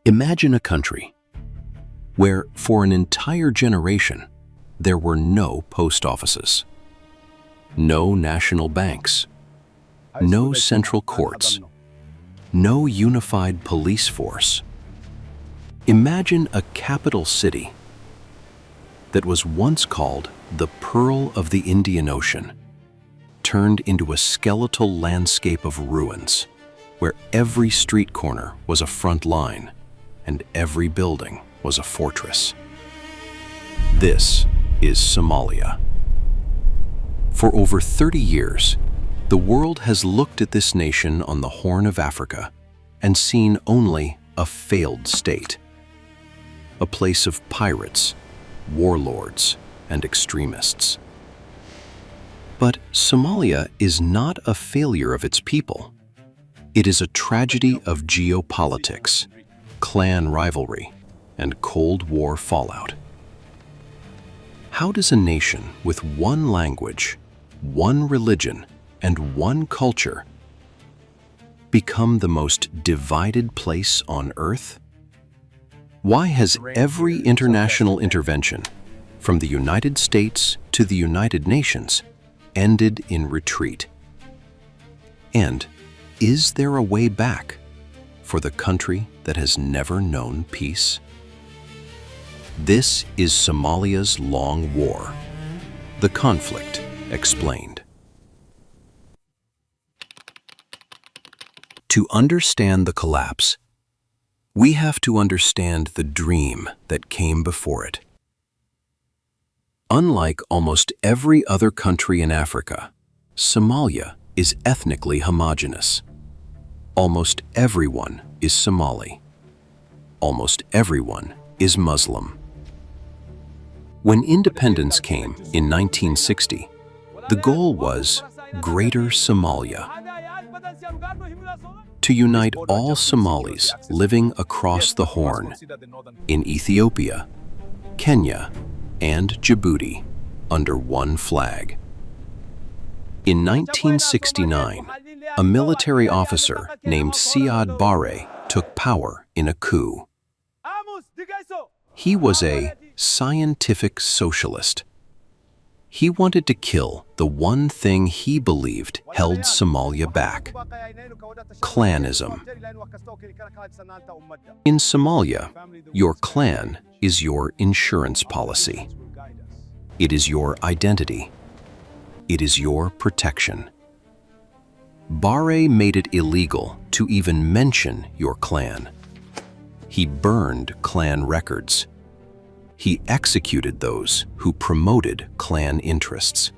Imagine a country where, for an entire generation, there were no post offices, no national banks, no central courts, no unified police force. Imagine a capital city that was once called the Pearl of the Indian Ocean, turned into a skeletal landscape of ruins, where every street corner was a front line and every building was a fortress. This is Somalia. For over 30 years, the world has looked at this nation on the Horn of Africa and seen only a failed state, a place of pirates, warlords, and extremists. But Somalia is not a failure of its people. It is a tragedy of geopolitics, clan rivalry, and Cold War fallout. How does a nation with one language, one religion, and one culture become the most divided place on Earth? Why has every international intervention, from the United States to the United Nations, ended in retreat? And is there a way back for the country that has never known peace? This is Somalia's long war. The conflict explained. To understand the collapse, we have to understand the dream that came before it. Unlike almost every other country in Africa, Somalia is ethnically homogeneous. Almost everyone is Somali. Almost everyone is Muslim. When independence came in 1960, the goal was Greater Somalia, to unite all Somalis living across the Horn in Ethiopia, Kenya, and Djibouti under one flag. In 1969, a military officer named Siad Barre took power in a coup. He was a scientific socialist. He wanted to kill the one thing he believed held Somalia back: clanism. In Somalia, your clan is your insurance policy. It is your identity. It is your protection. Barre made it illegal to even mention your clan. He burned clan records. He executed those who promoted clan interests.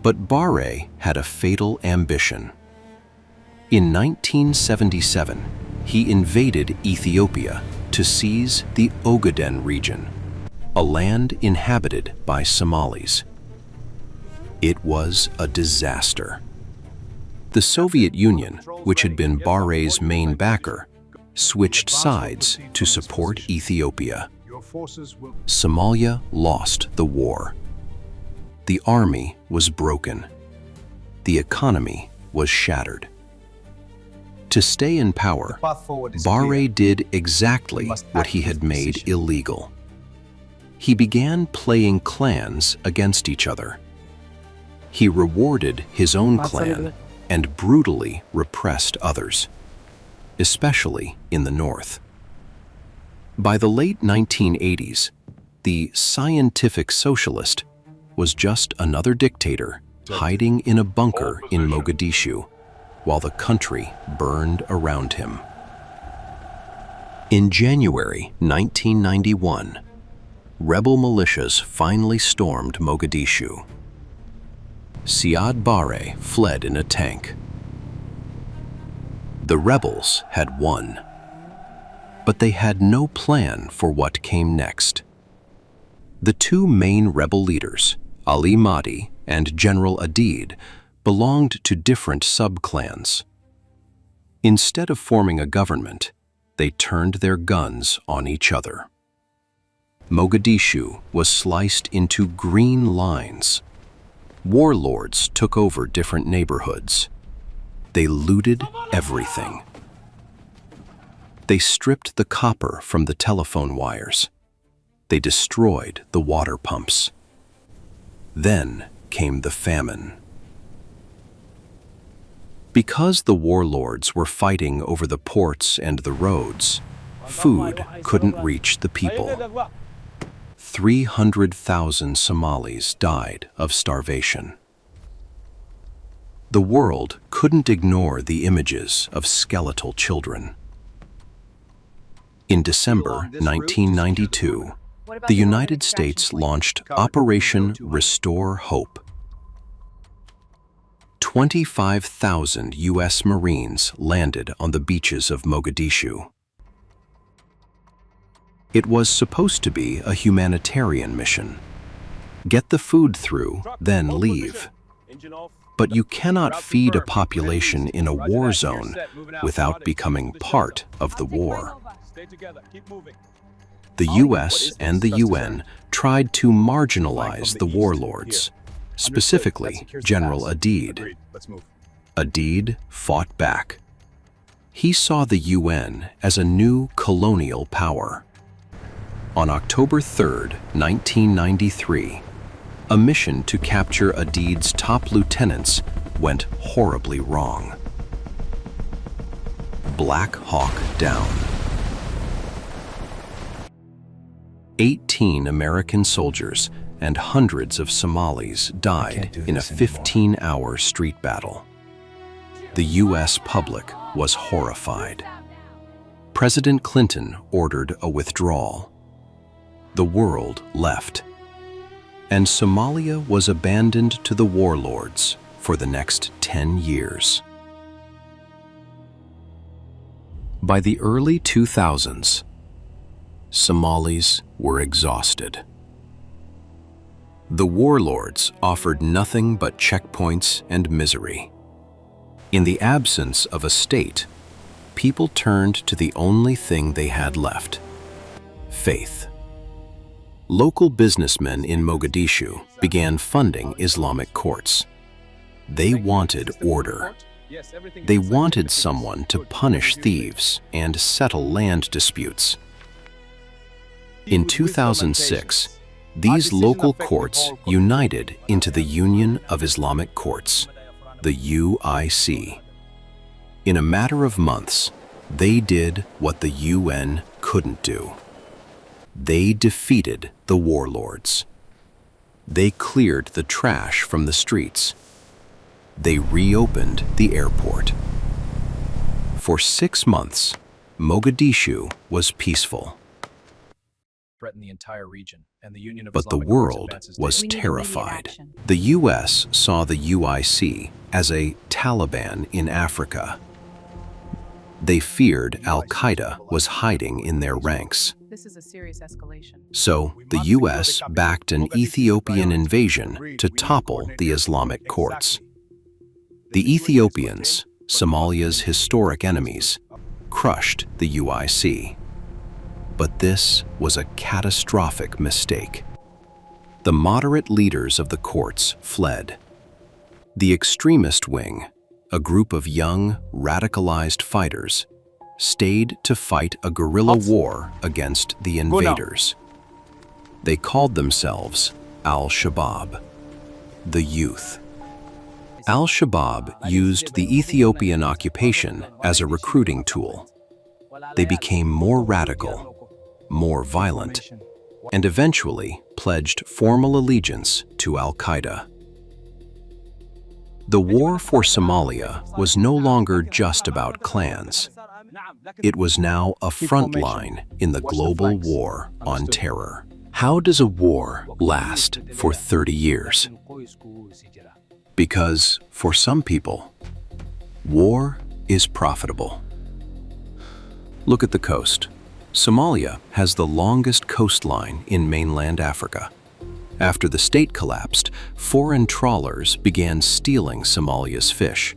But Barre had a fatal ambition. In 1977, he invaded Ethiopia to seize the Ogaden region, a land inhabited by Somalis. It was a disaster. The Soviet Union, which had been Barre's main backer, switched sides to support Ethiopia. Somalia lost the war. The army was broken. The economy was shattered. To stay in power, Barre did exactly what he had made illegal. He began playing clans against each other. He rewarded his own clan and brutally repressed others, especially in the north. By the late 1980s, the scientific socialist was just another dictator hiding in a bunker in Mogadishu while the country burned around him. In January 1991, rebel militias finally stormed Mogadishu. Siad Barre fled in a tank. The rebels had won, but they had no plan for what came next. The two main rebel leaders, Ali Mahdi and General Adid, belonged to different sub-clans. Instead of forming a government, they turned their guns on each other. Mogadishu was sliced into green lines. Warlords took over different neighborhoods. They looted everything. They stripped the copper from the telephone wires. They destroyed the water pumps. Then came the famine. Because the warlords were fighting over the ports and the roads, food couldn't reach the people. 300,000 Somalis died of starvation. The world couldn't ignore the images of skeletal children. In December 1992, the United States launched Operation Restore Hope. 25,000 U.S. Marines landed on the beaches of Mogadishu. It was supposed to be a humanitarian mission. Get the food through, then leave. But you cannot feed a population in a war zone without becoming part of the war. The US and the UN tried to marginalize the warlords, specifically General Adid. Adid fought back. He saw the UN as a new colonial power. On October 3, 1993, a mission to capture Adid's top lieutenants went horribly wrong. Black Hawk Down. 18 American soldiers and hundreds of Somalis died in a 15-hour street battle. The U.S. public was horrified. President Clinton ordered a withdrawal. The world left, and Somalia was abandoned to the warlords for the next 10 years. By the early 2000s, Somalis were exhausted. The warlords offered nothing but checkpoints and misery. In the absence of a state, people turned to the only thing they had left: faith. Local businessmen in Mogadishu began funding Islamic courts. They wanted order. They wanted someone to punish thieves and settle land disputes. In 2006, these local courts united into the Union of Islamic Courts, the UIC. In a matter of months, they did what the UN couldn't do. They defeated the warlords. They cleared the trash from the streets. They reopened the airport. For 6 months, Mogadishu was peaceful. The entire region, and the Union of But the world was terrified. The US saw the UIC as a Taliban in Africa. They feared Al-Qaeda was hiding in their ranks. This is a serious escalation. So the US backed an Ethiopian invasion to topple the Islamic courts. The Ethiopians, Somalia's historic enemies, crushed the UIC. But this was a catastrophic mistake. The moderate leaders of the courts fled. The extremist wing, a group of young, radicalized fighters, stayed to fight a guerrilla war against the invaders. They called themselves Al-Shabaab, the youth. Al-Shabaab used the Ethiopian occupation as a recruiting tool. They became more radical, more violent, and eventually pledged formal allegiance to Al-Qaeda. The war for Somalia was no longer just about clans. It was now a front line in the global war on terror. How does a war last for 30 years? Because for some people, war is profitable. Look at the coast. Somalia has the longest coastline in mainland Africa. After the state collapsed, foreign trawlers began stealing Somalia's fish.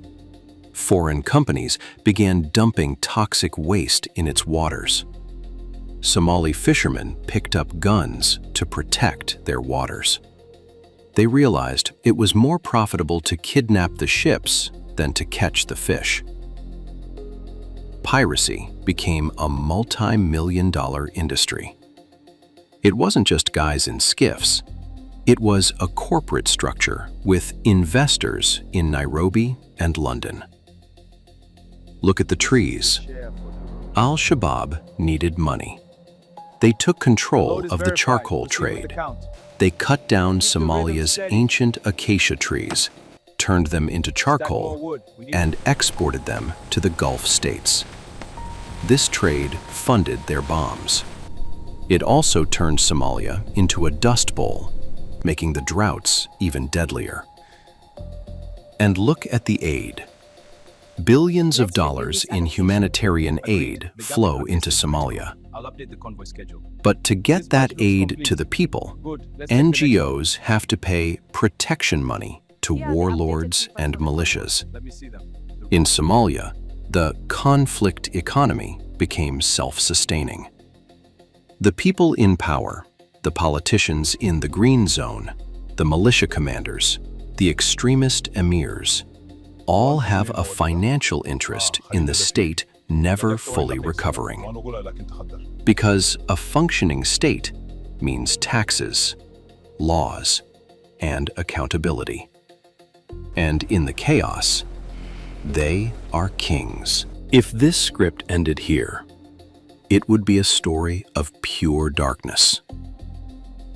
Foreign companies began dumping toxic waste in its waters. Somali fishermen picked up guns to protect their waters. They realized it was more profitable to kidnap the ships than to catch the fish. piracy became a multi-million-dollar industry. It wasn't just guys in skiffs. It was a corporate structure with investors in Nairobi and London. Look at the trees. Al-Shabaab needed money. They took control of the charcoal trade. They cut down Somalia's ancient acacia trees, turned them into charcoal, and exported them to the Gulf states. This trade funded their bombs. It also turned Somalia into a dust bowl, making the droughts even deadlier. And look at the aid. Billions of dollars in humanitarian aid flow into Somalia. But to get that aid to the people, NGOs have to pay protection money to warlords and militias. In Somalia, the conflict economy became self-sustaining. The people in power, the politicians in the green zone, the militia commanders, the extremist emirs, all have a financial interest in the state never fully recovering. Because a functioning state means taxes, laws, and accountability. And in the chaos, they are kings. If this script ended here, it would be a story of pure darkness.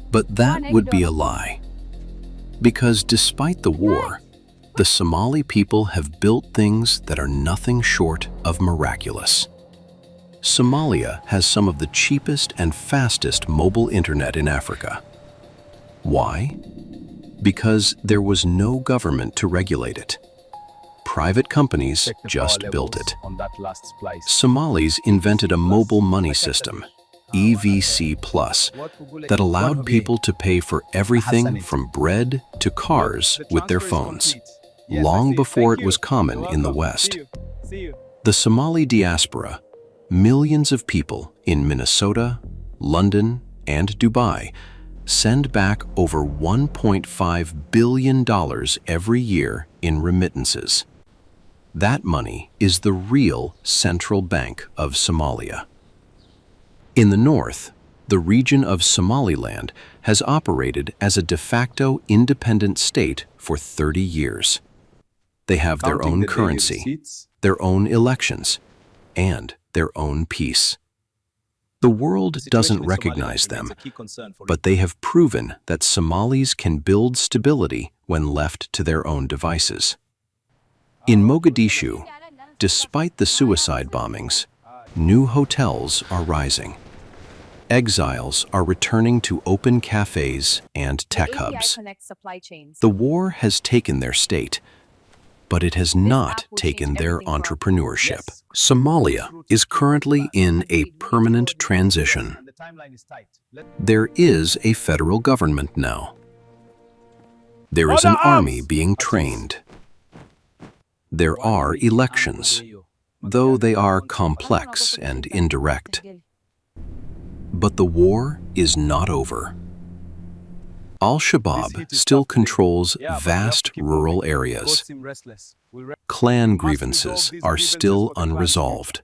But that would be a lie. Because despite the war, the Somali people have built things that are nothing short of miraculous. Somalia has some of the cheapest and fastest mobile internet in Africa. Why? Because there was no government to regulate it. Private companies just built it. Somalis invented a mobile money system, EVC+, that allowed people to pay for everything from bread to cars with their phones, long before it was common in the West. The Somali diaspora, millions of people in Minnesota, London, and Dubai, send back over $1.5 billion every year in remittances. That money is the real central bank of Somalia. In the north, the region of Somaliland has operated as a de facto independent state for 30 years. They have their own currency, their own elections, and their own peace. The world doesn't recognize them, but they have proven that Somalis can build stability when left to their own devices. In Mogadishu, despite the suicide bombings, new hotels are rising. Exiles are returning to open cafes and tech hubs. The war has taken their state, but it has not taken their entrepreneurship. Somalia is currently in a permanent transition. There is a federal government now. There is an army being trained. There are elections, though they are complex and indirect. But the war is not over. Al-Shabaab still controls vast rural areas. Clan grievances are still unresolved.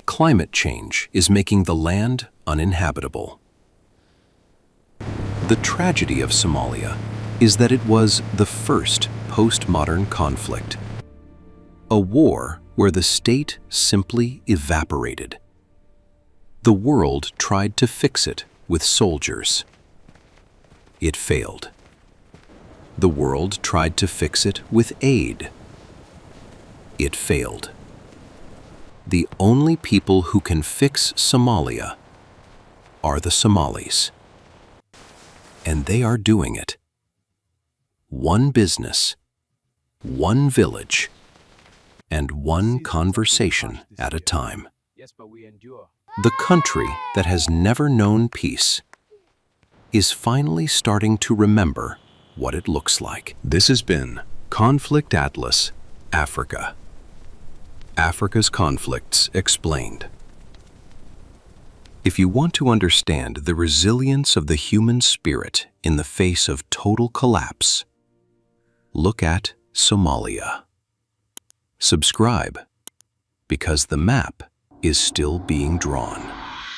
Climate change is making the land uninhabitable. The tragedy of Somalia is that it was the first postmodern conflict. A war where the state simply evaporated. The world tried to fix it with soldiers. It failed. The world tried to fix it with aid. It failed. The only people who can fix Somalia are the Somalis. And they are doing it. One business, one village, and one conversation at a time. The country that has never known peace is finally starting to remember what it looks like. This has been Conflict Atlas, Africa. Africa's Conflicts Explained. If you want to understand the resilience of the human spirit in the face of total collapse, look at Somalia. Subscribe, because the map is still being drawn.